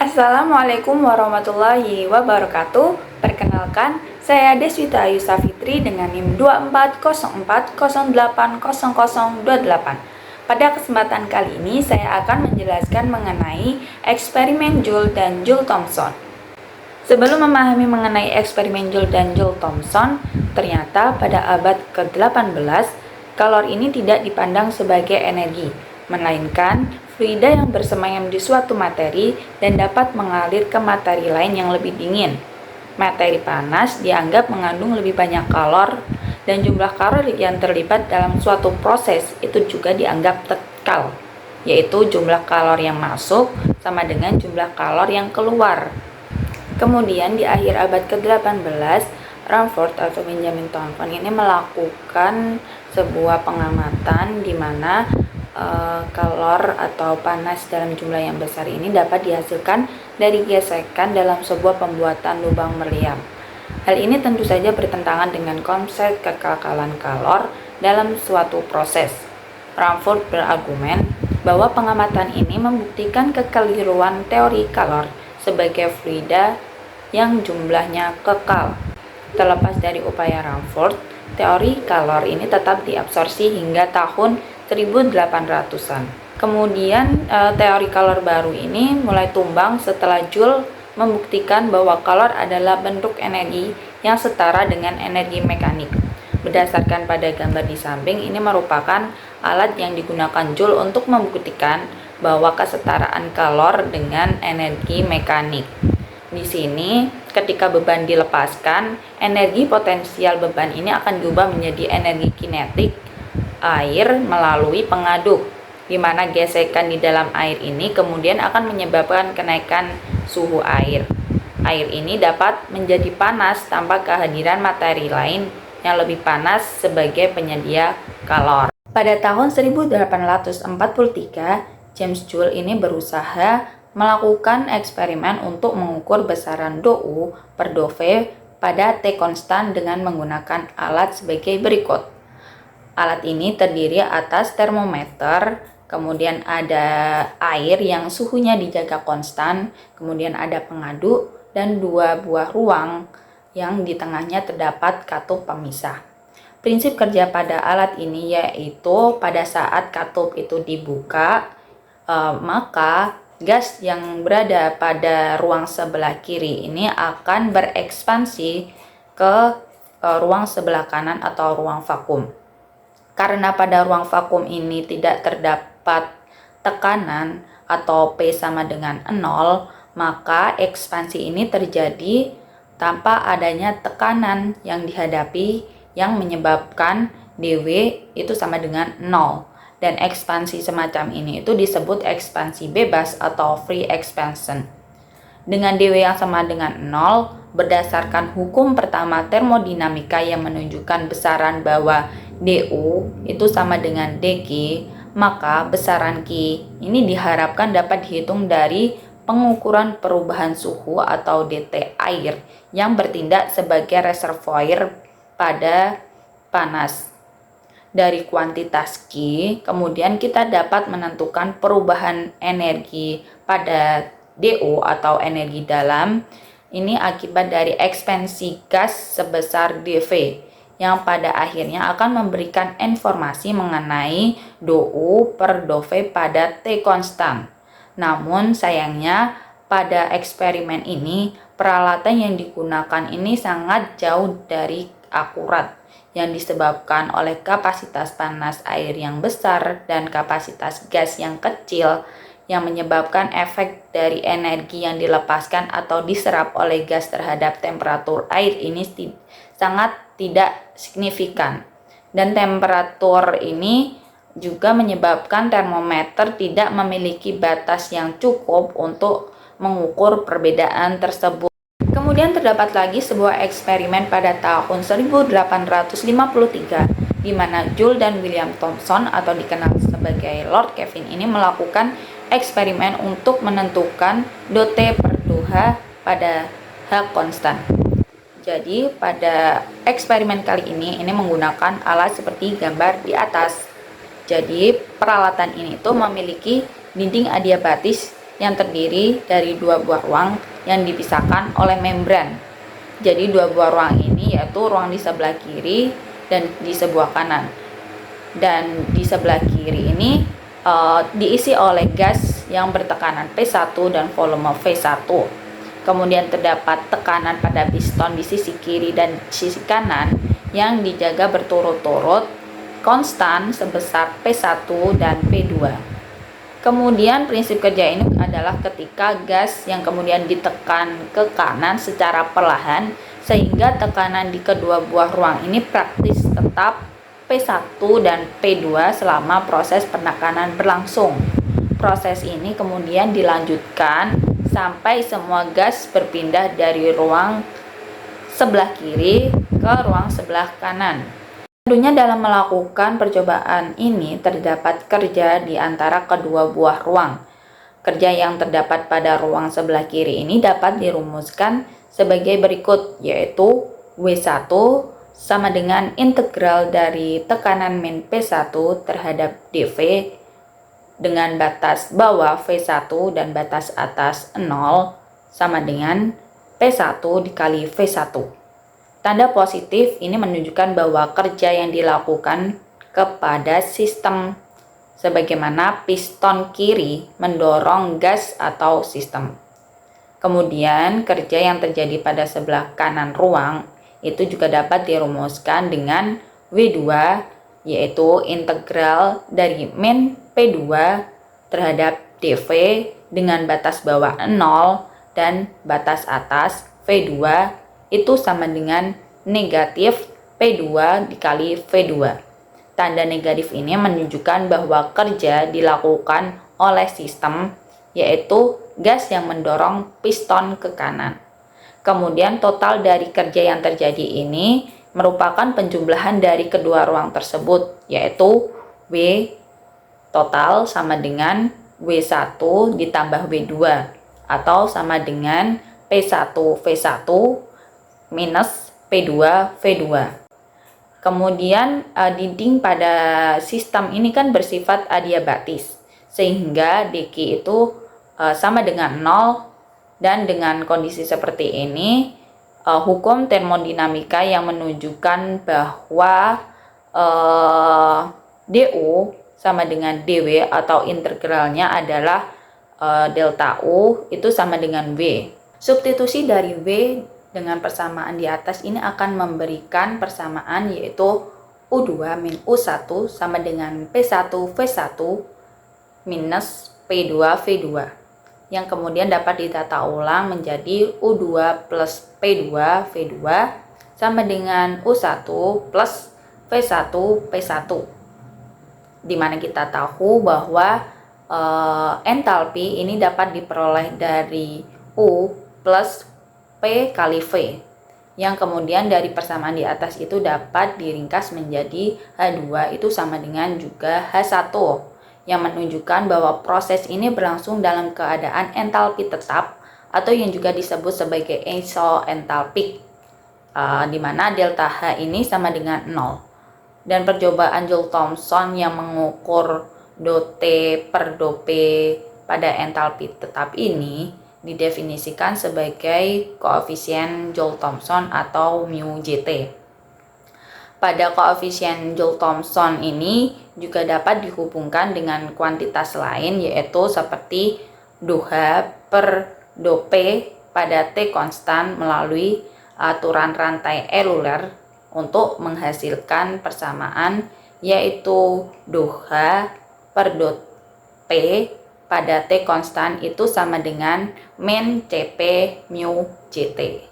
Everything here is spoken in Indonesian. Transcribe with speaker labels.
Speaker 1: Assalamualaikum warahmatullahi wabarakatuh. Perkenalkan, saya Deswita Ayu Safitri dengan NIM 2404080028. Pada kesempatan kali ini, saya akan menjelaskan mengenai eksperimen Joule dan Joule-Thomson. Sebelum memahami mengenai eksperimen Joule dan Joule-Thomson, ternyata pada abad ke-18, kalor ini tidak dipandang sebagai energi, melainkan fluida yang bersemayam di suatu materi dan dapat mengalir ke materi lain yang lebih dingin. Materi panas dianggap mengandung lebih banyak kalor, dan jumlah kalor yang terlibat dalam suatu proses itu juga dianggap tekal, yaitu jumlah kalor yang masuk sama dengan jumlah kalor yang keluar. Kemudian di akhir abad ke-18, Rutherford atau Benjamin Thomson ini melakukan sebuah pengamatan di mana kalor atau panas dalam jumlah yang besar ini dapat dihasilkan dari gesekan dalam sebuah pembuatan lubang meriam. Hal ini tentu saja bertentangan dengan konsep kekekalan kalor dalam suatu proses. Rutherford berargumen bahwa pengamatan ini membuktikan kekeliruan teori kalor sebagai fluida yang jumlahnya kekal. Terlepas dari upaya Rutherford, teori kalor ini tetap diabsorpsi hingga tahun 1800-an. Kemudian teori kalor baru ini mulai tumbang setelah Joule membuktikan bahwa kalor adalah bentuk energi yang setara dengan energi mekanik. Berdasarkan pada gambar di samping, ini merupakan alat yang digunakan Joule untuk membuktikan bahwa kesetaraan kalor dengan energi mekanik. Di sini, ketika beban dilepaskan, energi potensial beban ini akan diubah menjadi energi kinetik air melalui pengaduk, di mana gesekan di dalam air ini kemudian akan menyebabkan kenaikan suhu air. Air ini dapat menjadi panas tanpa kehadiran materi lain yang lebih panas sebagai penyedia kalor. Pada tahun 1843, James Joule ini berusaha melakukan eksperimen untuk mengukur besaran dou per dove pada T konstan dengan menggunakan alat sebagai berikut. Alat ini terdiri atas termometer, kemudian ada air yang suhunya dijaga konstan, kemudian ada pengaduk, dan dua buah ruang yang di tengahnya terdapat katup pemisah. Prinsip kerja pada alat ini yaitu pada saat katup itu dibuka, maka gas yang berada pada ruang sebelah kiri ini akan berekspansi ke ruang sebelah kanan atau ruang vakum. Karena pada ruang vakum ini tidak terdapat tekanan atau P sama dengan 0, maka ekspansi ini terjadi tanpa adanya tekanan yang dihadapi yang menyebabkan dW itu sama dengan 0. Dan ekspansi semacam ini itu disebut ekspansi bebas atau free expansion. Dengan dW yang sama dengan 0, berdasarkan hukum pertama termodinamika yang menunjukkan besaran bahwa dU itu sama dengan dQ, maka besaran Q ini diharapkan dapat dihitung dari pengukuran perubahan suhu atau DT air yang bertindak sebagai reservoir pada panas. Dari kuantitas Q, kemudian kita dapat menentukan perubahan energi pada dO atau energi dalam ini akibat dari ekspansi gas sebesar dV yang pada akhirnya akan memberikan informasi mengenai dou per dove pada T konstan. Namun sayangnya pada eksperimen ini peralatan yang digunakan ini sangat jauh dari akurat yang disebabkan oleh kapasitas panas air yang besar dan kapasitas gas yang kecil yang menyebabkan efek dari energi yang dilepaskan atau diserap oleh gas terhadap temperatur air ini sangat tidak signifikan. Dan temperatur ini juga menyebabkan termometer tidak memiliki batas yang cukup untuk mengukur perbedaan tersebut. Kemudian terdapat lagi sebuah eksperimen pada tahun 1853 di mana Joule dan William Thomson atau dikenal sebagai Lord Kelvin ini melakukan eksperimen untuk menentukan dot per dou H pada H konstan. Jadi pada eksperimen kali ini menggunakan alat seperti gambar di atas. Jadi peralatan ini memiliki dinding adiabatis yang terdiri dari dua buah ruang yang dipisahkan oleh membran. Jadi dua buah ruang ini yaitu ruang di sebelah kiri dan di sebelah kanan. Dan di sebelah kiri ini diisi oleh gas yang bertekanan P1 dan volume V1. Kemudian terdapat tekanan pada piston di sisi kiri dan sisi kanan yang dijaga berturut-turut konstan sebesar P1 dan P2. Kemudian prinsip kerja ini adalah ketika gas yang kemudian ditekan ke kanan secara perlahan sehingga tekanan di kedua buah ruang ini praktis tetap P1 dan P2 selama proses penekanan berlangsung. Proses ini kemudian dilanjutkan sampai semua gas berpindah dari ruang sebelah kiri ke ruang sebelah kanan. Tentunya dalam melakukan percobaan ini terdapat kerja di antara kedua buah ruang. Kerja yang terdapat pada ruang sebelah kiri ini dapat dirumuskan sebagai berikut, yaitu W1 sama dengan integral dari tekanan min P1 terhadap dV dengan batas bawah V1 dan batas atas 0 sama dengan P1 dikali V1. Tanda positif ini menunjukkan bahwa kerja yang dilakukan kepada sistem sebagaimana piston kiri mendorong gas atau sistem. Kemudian kerja yang terjadi pada sebelah kanan ruang itu juga dapat dirumuskan dengan W2 yaitu integral dari min P2 terhadap dV dengan batas bawah 0 dan batas atas V2 itu sama dengan negatif P2 dikali V2. Tanda negatif ini menunjukkan bahwa kerja dilakukan oleh sistem, yaitu gas yang mendorong piston ke kanan. Kemudian total dari kerja yang terjadi ini merupakan penjumlahan dari kedua ruang tersebut, yaitu W total sama dengan W1 ditambah W2 atau sama dengan P1 V1 minus P2 V2. Kemudian dinding pada sistem ini kan bersifat adiabatis sehingga dq itu sama dengan 0, dan dengan kondisi seperti ini hukum termodinamika yang menunjukkan bahwa du sama dengan dw atau integralnya adalah delta u itu sama dengan v. Substitusi dari v dengan persamaan di atas ini akan memberikan persamaan yaitu U2 min U1 sama dengan P1 V1 minus P2 V2 yang kemudian dapat ditata ulang menjadi U2 plus P2 V2 sama dengan U1 plus V1 P1, dimana kita tahu bahwa entalpi ini dapat diperoleh dari U plus P kali V, yang kemudian dari persamaan di atas itu dapat diringkas menjadi H2 itu sama dengan juga H1, yang menunjukkan bahwa proses ini berlangsung dalam keadaan entalpi tetap atau yang juga disebut sebagai isoentalpik, di mana delta H ini sama dengan 0. Dan percobaan Joule-Thomson yang mengukur dot T per dot P pada entalpi tetap ini didefinisikan sebagai koefisien Joule-Thomson atau mu J(T). Pada koefisien Joule-Thomson ini juga dapat dihubungkan dengan kuantitas lain yaitu seperti dou H per dou P pada T konstan melalui aturan rantai Euler untuk menghasilkan persamaan yaitu dou H per dou P pada T konstan itu sama dengan min Cp mu Ct.